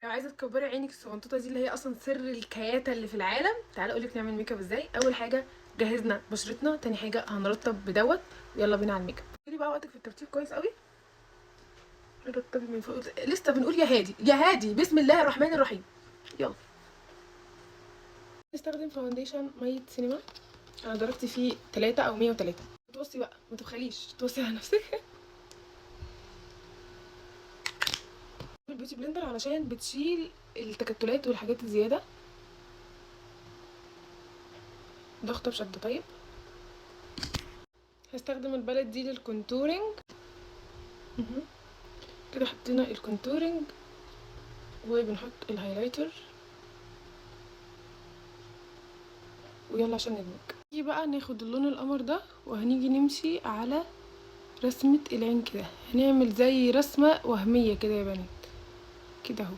لو عايزه تكبري عينك الصغنطوطه دي اللي هي اصلا سر الكياته اللي في العالم، تعالى اقولك نعمل ميك اب ازاي. اول حاجه جهزنا بشرتنا، تاني حاجه هنرطب بدوت، ويلا بينا على الميك اب. خدي بقى وقتك في الترتيب كويس قوي. رطبي من فوق، لسه بنقول يا هادي يا هادي، بسم الله الرحمن الرحيم. يلا نستخدم فاونديشن ميه سينما، انا ضربت فيه 3 او 103. توصي بقى، ما تبخليش، توصي على نفسك. البيوتي بلندر علشان بتشيل التكتلات والحاجات الزياده. ضغطه بشده. طيب هستخدم البالت دي للكونتورنج. كده حطينا الكونتورنج وبنحط الهايلايتر، ويلا عشان ندمج. نيجي بقى ناخد اللون القمر ده وهنيجي نمشي على رسمة العين كده، هنعمل زي رسمة وهمية كده يا بنات، كده اهو.